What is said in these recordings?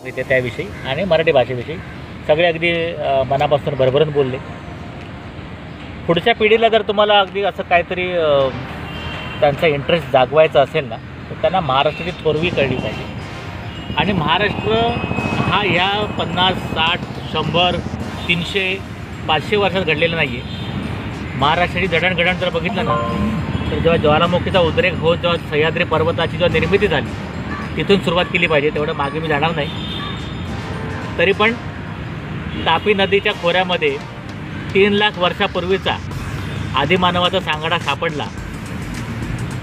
ते त्याविषयी आणि मराठी भाषेविषयी सगळे अगदी मनापासून भरभरून बोलले. पुढच्या पिढीला जर तुम्हाला अगदी असं काहीतरी त्यांचा इंटरेस्ट जागवायचा असेल ना, तर त्यांना महाराष्ट्राची थोरवी कळली पाहिजे. आणि महाराष्ट्र हा ह्या 50, 60, 100, 300, 500 वर्षात घडलेलं नाही आहे. महाराष्ट्राची जडणघडण जर बघितलं ना, तर जेव्हा ज्वालामुखीचा उद्रेक होत जेव्हा सह्याद्री पर्वताची जेव्हा निर्मिती झाली, तिथून सुरुवात केली पाहिजे. तेवढं मागे मी जाणार नाही. तरी पण तापी नदीच्या खोऱ्यामध्ये 3 लाख वर्षापूर्वीचा आदिमानवाचा सांगाडा सापडला.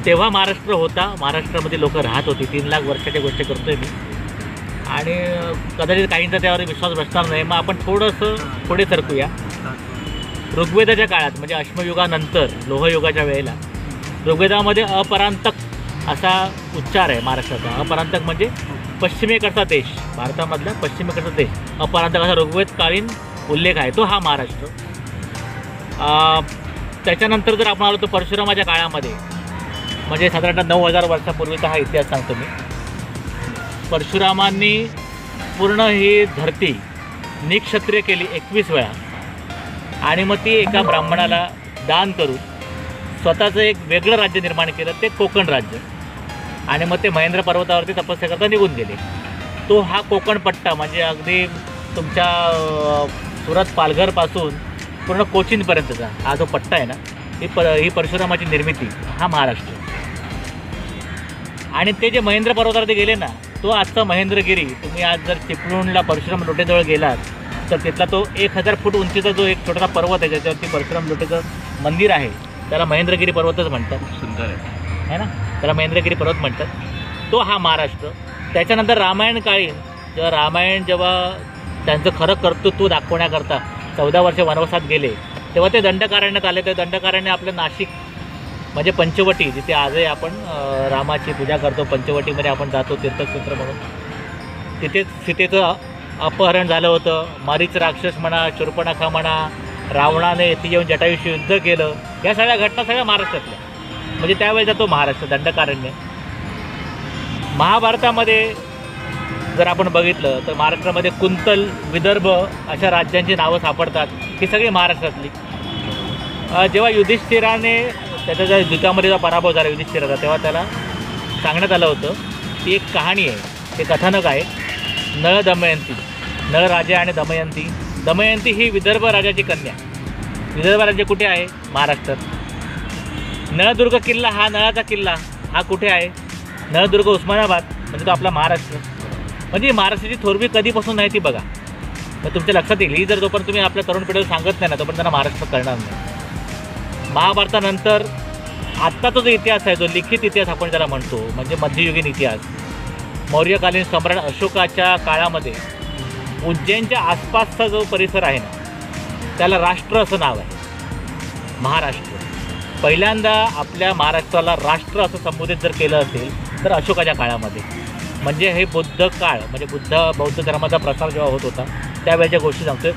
तेव्हा महाराष्ट्र होता, महाराष्ट्रामध्ये लोक राहत होती. 3 लाख वर्षाच्या गोष्टी करतोय मी. आणि कदाचित काहींचा त्यावर विश्वास बसणार नाही. मग आपण थोडंसं पुढे सरकूया. ऋग्वेदाच्या काळात म्हणजे अश्मयुगानंतर लोहयुगाच्या वेळेला ऋग्वेदामध्ये अपरांतक असा उच्चार आहे महाराष्ट्राचा. अपरांतक म्हणजे पश्चिमेकडचा देश, भारतामधला पश्चिमेकडचा देश अपरांतक असा ऋग्वेदकालीन उल्लेख आहे. तो हा महाराष्ट्र. त्याच्यानंतर जर आपण आलो तर परशुरामाच्या काळामध्ये म्हणजे साधारणतः 9000 वर्षापूर्वीचा हा इतिहास सांगतो मी. परशुरामांनी पूर्ण ही धरती निक्षत्रिय केली 21 वेळा आणि मग ती एका ब्राह्मणाला दान करून स्वतःचं एक वेगळं राज्य निर्माण केलं, ते कोकण राज्य. आणि मग ते महेंद्र पर्वतावरती तपस्या करता निघून गेले. तो हा कोकण पट्टा म्हणजे अगदी तुमच्या सुरत पालघरपासून पूर्ण कोचीनपर्यंतचा हा जो पट्टा आहे ना, ही परशुरामाची निर्मिती, हा महाराष्ट्र. आणि ते जे महेंद्र पर्वतावरती गेले ना, तो आजचा महेंद्रगिरी. तुम्ही आज जर चिपळूणला परशुराम लोटेजवळ गेलात तर तिथला तो 1000 फूट उंचीचा जो एक छोटासा पर्वत आहे ज्याच्यावरती परशुराम लोटेचं मंदिर आहे, त्याला महेंद्रगिरी पर्वतच म्हणतात. सुंदर आहे ना, त्याला महेंद्रगिरी पर्वत म्हणतात. तो हा महाराष्ट्र. त्याच्यानंतर रामायण काळी जेव्हा त्यांचं खरं कर्तृत्व दाखवण्याकरता 14 वर्ष वनवासात गेले, तेव्हा ते दंडकारण्यात आले. ते दंडकारण्य आपलं नाशिक म्हणजे पंचवटी, जिथे आजही आपण रामाची पूजा करतो. पंचवटीमध्ये आपण जातो तीर्थक्षेत्र म्हणून. तिथेच सीतेचं अपहरण झालं होतं. मारीच राक्षस म्हणा, शूर्पणखा म्हणा, रावणाने ती येऊन जटायूशी युद्ध केलं. या सगळ्या घटना सगळ्या महाराष्ट्रातल्या. म्हणजे त्यावेळेचा तो महाराष्ट्र दंडकारण्य. महाभारतामध्ये जर आपण बघितलं तर महाराष्ट्रामध्ये कुंतल, विदर्भ अशा राज्यांची नावं सापडतात. ही सगळी महाराष्ट्रातली. जेव्हा युधिष्ठिराने त्याच्या ज्या युद्धामध्ये जेव्हा पराभव झाला युधिष्ठिराचा, तेव्हा त्याला सांगण्यात आलं होतं ती एक कहाणी आहे, ते कथानक आहे. नळ दमयंती, नळ राजा आणि दमयंती. दमयंती ही विदर्भ राजाची कन्या. विदर्भ राज्य कुठे आहे? महाराष्ट्रात. नळदुर्ग किल्ला, हा नळाचा किल्ला, हा कुठे आहे? नळदुर्ग, उस्मानाबाद. म्हणजे तो आपला महाराष्ट्र. म्हणजे महाराष्ट्राची थोरवी कधीपासून नाही ती बघा. तर तुमच्या लक्षात येईल. ही जर जोपर्यंत तुम्ही आपल्या तरुण पिढीला सांगत नाही ना, तोपर्यंत त्यांना महाराष्ट्र कळणार नाही. महाभारतानंतर आत्ताचा जो इतिहास आहे, जो लिखित इतिहास आपण त्याला म्हणतो, म्हणजे मध्ययुगीन इतिहास, मौर्यकालीन सम्राट अशोकाच्या काळामध्ये उज्जैनच्या आसपासचा जो परिसर आहे ना, त्याला राष्ट्र असं नाव आहे, महाराष्ट्र. पहिल्यांदा आपल्या महाराष्ट्राला राष्ट्र असं संबोधित जर केलं असेल तर अशोकाच्या काळामध्ये. म्हणजे हे बुद्ध काळ, म्हणजे बौद्ध धर्माचा प्रसार जेव्हा होत होता त्यावेळेच्या गोष्टी सांगतोय.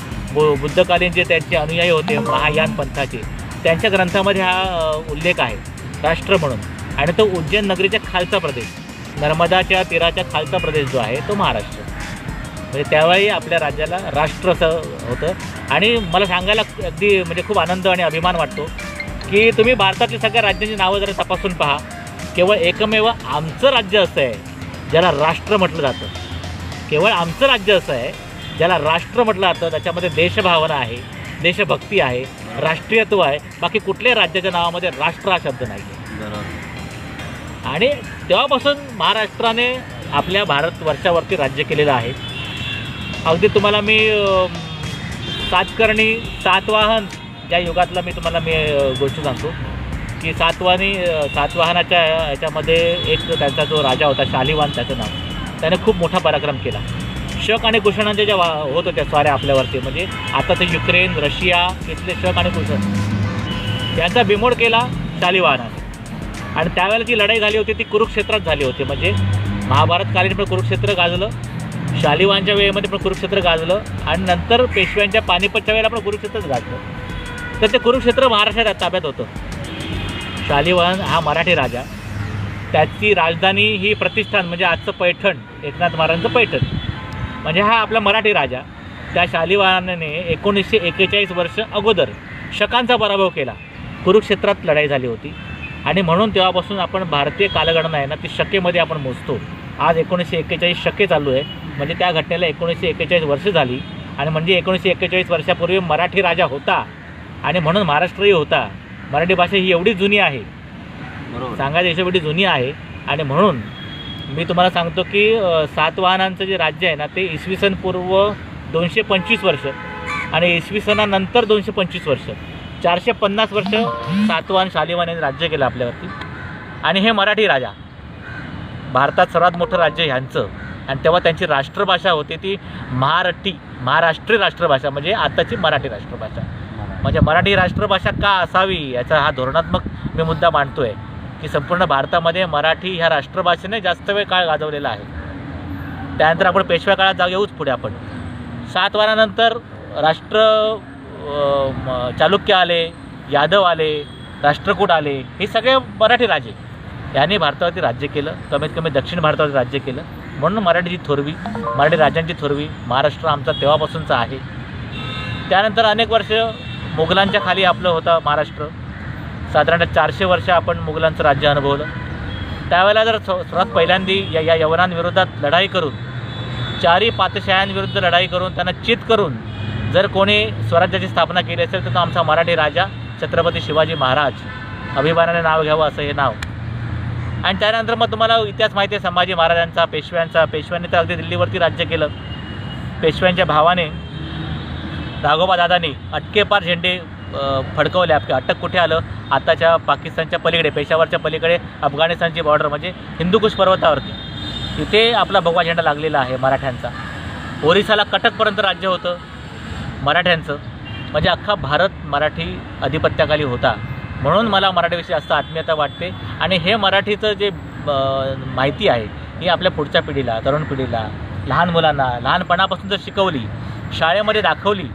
बुद्धकालीन जे त्यांचे अनुयायी होते महायान पंथाचे, त्यांच्या ग्रंथामध्ये हा उल्लेख आहे राष्ट्र म्हणून. आणि तो उज्जैन नगरीच्या खालचा प्रदेश, नर्मदाच्या तीराच्या खालचा प्रदेश जो आहे तो महाराष्ट्र. म्हणजे त्यावेळी आपल्या राज्याला राष्ट्र असं होतं. आणि मला सांगायला अगदी म्हणजे खूप आनंद आणि अभिमान वाटतो की तुम्ही भारतातली सगळ्या राज्यांची नावं जरा तपासून पहा. केवळ एकमेव आमचं राज्य असं आहे ज्याला राष्ट्र म्हटलं जातं. केवळ आमचं राज्य असं आहे ज्याला राष्ट्र म्हटलं जातं. त्याच्यामध्ये देशभावना आहे, देशभक्ती आहे, राष्ट्रीयत्व आहे. बाकी कुठल्याही राज्याच्या नावामध्ये राष्ट्र हा शब्द नाही आहे. आणि तेव्हापासून महाराष्ट्राने आपल्या भारतवर्षावरती राज्य केलेलं आहे. अगदी तुम्हाला मी सातकर्णी, सातवाहन या युगातला मी गोष्ट सांगतो की सातवाहनाच्या ह्याच्यामध्ये एक त्यांचा जो राजा होता शालिवाहन त्याचं नाव, त्याने खूप मोठा पराक्रम केला. शक आणि कुषाणांच्या ज्या होत होत्या स्वाऱ्या आपल्यावरती, म्हणजे आता ते युक्रेन, रशिया इथले शक आणि कुषाण, त्यांचा बिमोड केला शालिवाहनाने. आणि त्यावेळेला जी लढाई झाली होती ती कुरुक्षेत्रात झाली होती. म्हणजे महाभारतकालीन पण कुरुक्षेत्र गाजलं, शालिवाहनच्या वेळेमध्ये पण कुरुक्षेत्र गाजलं, आणि नंतर पेशव्यांच्या पानिपतच्या वेळेला पण कुरुक्षेत्रच गाजलं. तर ते कुरुक्षेत्र महाराष्ट्रात ताब्यात होतं. शालिवाहन हा मराठी राजा, त्याची राजधानी ही प्रतिष्ठान म्हणजे आजचं पैठण, एकनाथ महाराजांचं पैठण, म्हणजे हा आपला मराठी राजा त्या शालिवाहनाने 1941 वर्ष अगोदर शकांचा पराभव केला. कुरुक्षेत्रात लढाई झाली होती आणि म्हणून तेव्हापासून आपण भारतीय कालगणना आहे ना ती शकेमध्ये आपण मोजतो. आज 1941 शके चालू आहे, म्हणजे त्या घटनेला 1941 वर्ष झाली. आणि म्हणजे 1941 वर्षापूर्वी मराठी राजा होता आणि म्हणून महाराष्ट्रही होता. मराठी भाषा ही एवढी जुनी आहे, सांगायचं एवढी जुनी आहे. आणि म्हणून मी तुम्हाला सांगतो की सातवाहनांचं जे राज्य आहे ना ते इसवी सन पूर्व 225 वर्ष आणि इसवी सनानंतर 225 वर्ष, 450 वर्ष सातवाहन शालिवाहन यांनी राज्य केलं आपल्यावरती. आणि हे मराठी राजा, भारतात सर्वात मोठं राज्य ह्यांचं. आणि तेव्हा त्यांची राष्ट्रभाषा होती ती महाराष्ट्रीय राष्ट्रभाषा, म्हणजे आताची मराठी राष्ट्रभाषा. म्हणजे मराठी राष्ट्रभाषा का असावी याचा हा धोरणात्मक मी मुद्दा मांडतो आहे की संपूर्ण भारतामध्ये मराठी ह्या राष्ट्रभाषेने जास्त वेळ काळ गाजवलेला आहे. त्यानंतर आपण पेशव्या काळात येऊच पुढे. आपण सातवाहनानंतर चालुक्य आले, यादव आले, राष्ट्रकूट आले, हे सगळे मराठी राजे यांनी भारतावरती राज्य केलं. कमीत कमी दक्षिण भारतावरती राज्य केलं. म्हणून मराठीची थोरवी, मराठी राज्यांची थोरवी महाराष्ट्र आमचा तेव्हापासूनचा आहे. त्यानंतर अनेक वर्ष मुघलांच्या खाली आपलं होतं महाराष्ट्र. साधारणतः 400 वर्ष आपण मुघलांचं राज्य अनुभवलं. त्यावेळेला जर सर्वात पहिल्यांदी या यवनांविरोधात लढाई करून, चारी पातशाह्यांविरुद्ध लढाई करून, त्यांना चित करून जर कोणी स्वराज्याची स्थापना केली असेल तर तो आमचा मराठी राजा छत्रपती शिवाजी महाराज. अभिमानाने नाव घ्यावं असं हे नाव. आणि त्यानंतर मग तुम्हाला इतिहास माहिती आहे संभाजी महाराजांचा, पेशव्यांनी तर अगदी दिल्लीवरती राज्य केलं. पेशव्यांच्या भावाने राघोबा दादांनी अटकेपार झेंडे फडकवले. अटक कुठे आलं? आताच्या पाकिस्तानच्या पलीकडे, पेशावरच्या पलीकडे अफगाणिस्तानची बॉर्डर म्हणजे हिंदुकुश पर्वतावरती, तिथे आपला भगवा झेंडा लागलेला आहे मराठ्यांचा. ओरिसाला कटकपर्यंत राज्य होतं मराठ्यांचं. म्हणजे अख्खा भारत मराठी अधिपत्याखाली होता. म्हणून मला मराठीविषयी जास्त आत्मीयता वाटते. आणि हे मराठीचं जे माहिती आहे ही आपल्या पुढच्या पिढीला, तरुण पिढीला, लहान मुलांना लहानपणापासून जर शिकवली, शाळेमध्ये दाखवली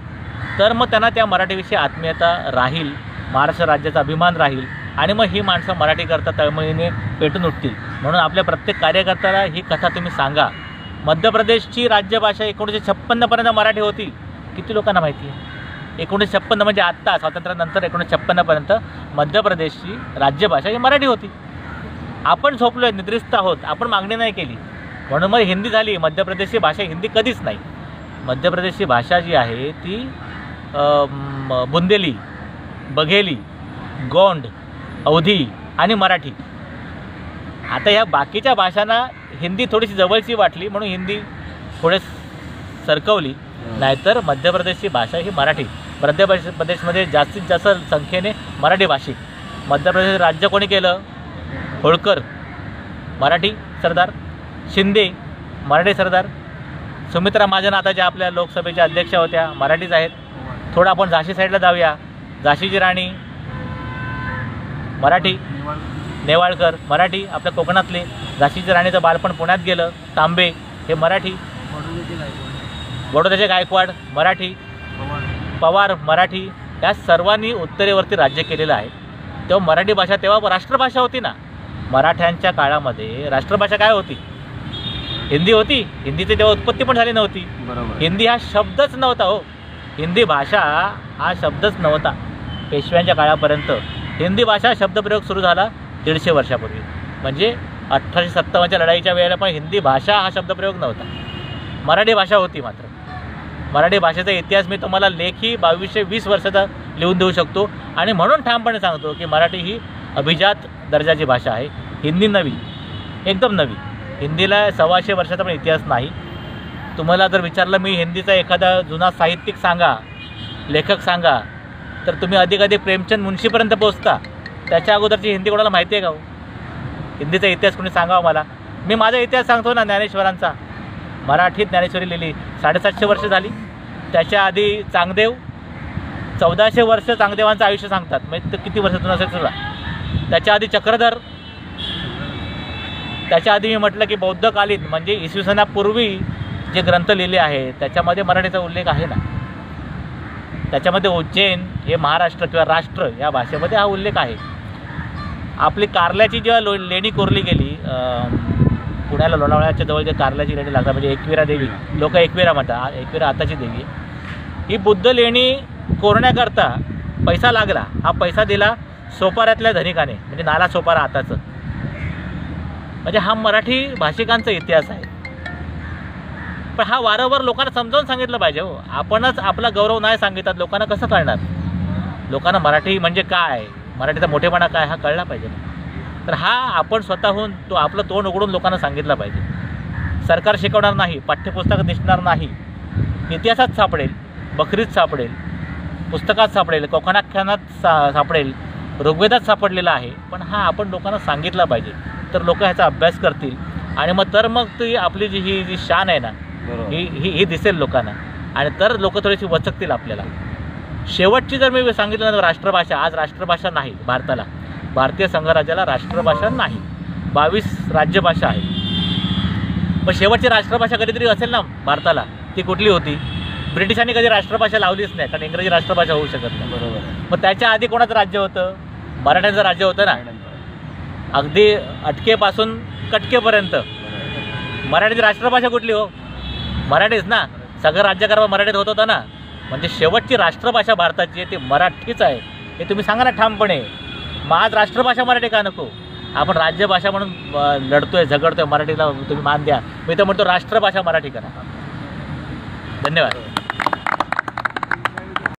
तर मग त्यांना त्या मराठीविषयी आत्मीयता राहील, महाराष्ट्र राज्याचा अभिमान राहील. आणि मग ही माणसं मराठीकरता तळमळीने पेटून उठतील. म्हणून आपल्या प्रत्येक कार्यकर्त्याला ही कथा तुम्ही सांगा. मध्य प्रदेशची राज्यभाषा 1956पर्यंत मराठी होती. किती लोकांना माहिती आहे? 1956 म्हणजे आत्ता स्वातंत्र्यानंतर 1956पर्यंत मध्य प्रदेशची राज्यभाषा ही मराठी होती. आपण झोपलो आहे, निद्रिस्त आहोत, आपण मागणी नाही केली म्हणून मग हिंदी झाली. मध्य प्रदेशची भाषा हिंदी कधीच नाही. मध्य प्रदेशची भाषा जी आहे ती बुंदेली, बघेली, गोंड, अवधी आणि मराठी. आता ह्या बाकीच्या भाषांना हिंदी थोडीशी जवळची वाटली म्हणून हिंदी थोडे सरकवली. नाहीतर मध्य प्रदेशची भाषा ही मराठी. मध्य प्रदेशमध्ये जास्तीत जास्त संख्येने मराठी भाषिक. मध्य प्रदेश राज्य कोणी केलं? होळकर मराठी सरदार, शिंदे मराठी सरदार, सुमित्रा महाजन आता ज्या आपल्या लोकसभेच्या अध्यक्षा होत्या मराठीच आहेत. थोडं आपण झाशी साईडला जाऊया. झाशीची राणी मराठी, नेवाळकर मराठी, आपल्या कोकणातले. झाशीच्या राणीचं बालपण पुण्यात गेलं, तांबे हे मराठी. बडोद्याचे गायकवाड मराठी, पवार मराठी. या सर्वांनी उत्तरेवरती राज्य केलेलं आहे. तेव्हा मराठी भाषा तेव्हा राष्ट्रभाषा होती ना. मराठ्यांच्या काळामध्ये राष्ट्रभाषा काय होती? हिंदी होती. हिंदीची तेव्हा उत्पत्ती पण झाली नव्हती. हिंदी हा शब्दच नव्हता हो. हिंदी भाषा हा शब्दच नव्हता. पेशव्यांच्या काळापर्यंत हिंदी भाषा शब्दप्रयोग सुरू झाला 150 वर्षापूर्वी. म्हणजे 1857च्या लढाईच्या वेळेला पण हिंदी भाषा हा शब्दप्रयोग नव्हता. मराठी भाषा होती. मात्र मराठी भाषेचा इतिहास मी तुम्हाला लेखी 2220 वर्षाचा लिहून देऊ शकतो. आणि म्हणून ठामपणे सांगतो की मराठी ही अभिजात दर्जाची भाषा आहे. हिंदी नवी, एकदम नवी. हिंदीला 125 वर्षाचा पण इतिहास नाही. तुम्हाला जर विचारलं मी हिंदीचा एखादा जुना साहित्यिक सांगा, लेखक सांगा, तर तुम्ही अधिकाधिक प्रेमचंद मुंशीपर्यंत पोहोचता. त्याच्या अगोदरची हिंदी कोणाला माहिती आहे का हो? हिंदीचा इतिहास कोणी सांगावा मला. मी माझा इतिहास सांगतो ना, ज्ञानेश्वरांचा. मराठीत ज्ञानेश्वरी लिहिली, 750 वर्ष झाली. त्याच्या आधी चांगदेव, 1400 वर्ष चांगदेवांचं आयुष्य सांगतात. म्हणजे किती वर्ष जुनं असेल सुद्धा. त्याच्या आधी चक्रधर. त्याच्या आधी मी म्हटलं की बौद्धकालीन म्हणजे इसवी सनापूर्वी जे ग्रंथ लिहिले आहेत त्याच्यामध्ये मराठीचा उल्लेख आहे ना. त्याच्यामध्ये उज्जैन हे महाराष्ट्र किंवा राष्ट्र या भाषेमध्ये हा उल्लेख आहे. आपली कारल्याची जेव्हा लेणी कोरली गेली पुण्याला लोणावळ्याच्या जवळ जे कारल्याची लेणी लागतात म्हणजे एकविरा देवी, लोक एकविरा म्हणतात, एकविरा आताची देवी आहे. ही बुद्ध लेणी कोरण्याकरता पैसा लागला. हा पैसा दिला सोपाऱ्यातल्या धनिकाने, म्हणजे नाला सोपारा आताचं. म्हणजे हा मराठी भाषिकांचा इतिहास आहे. पण हा वारंवार लोकांना समजावून सांगितलं पाहिजे. हो, आपणच आपला गौरव नाही सांगितलं लोकांना कसं कळणार? लोकांना मराठी म्हणजे काय, मराठीचा मोठेपणा काय हा कळला पाहिजे. तर हा आपण स्वतःहून तो आपलं तोंड उघडून लोकांना सांगितलं पाहिजे. सरकार शिकवणार नाही, पाठ्यपुस्तकात दिसणार नाही, इतिहासात सापडेल, बकरीत सापडेल, पुस्तकात सापडेल, कोकणाख्यानात सापडेल, ऋग्वेदात सापडलेला आहे. पण हा आपण लोकांना सांगितला पाहिजे, तर लोक ह्याचा अभ्यास करतील आणि मग ती आपली ही जी शान आहे ना ही दिसेल लोकांना, आणि तर लोक थोडीशी वचकतील आपल्याला. शेवटची जर मी सांगितलं ना, राष्ट्रभाषा, आज राष्ट्रभाषा नाही भारताला, भारतीय संघराज्याला राष्ट्रभाषा नाही, 22 राज्यभाषा आहेत. पण शेवटची राष्ट्रभाषा कधीतरी असेल ना भारताला, ती कुठली होती? ब्रिटिशांनी कधी राष्ट्रभाषा लावलीच नाही, कारण इंग्रजी राष्ट्रभाषा होऊ शकत नाही. बरोबर. मग त्याच्या आधी कोणाचं राज्य होतं? मराठ्यांचं राज्य होतं ना, अगदी अटकेपासून कटकेपर्यंत. मराठीची राष्ट्रभाषा कुठली? हो, मराठीच ना. सगळं राज्यकारभार मराठीत होत होता ना. म्हणजे शेवटची राष्ट्रभाषा भारताची आहे ती मराठीच आहे, हे तुम्ही सांगा ना ठामपणे. मग आज राष्ट्रभाषा मराठी का नको? आपण राज्यभाषा म्हणून लढतोय, झगडतोय, मराठीला तुम्ही मान द्या. मी तर म्हणतो राष्ट्रभाषा मराठी करा. धन्यवाद.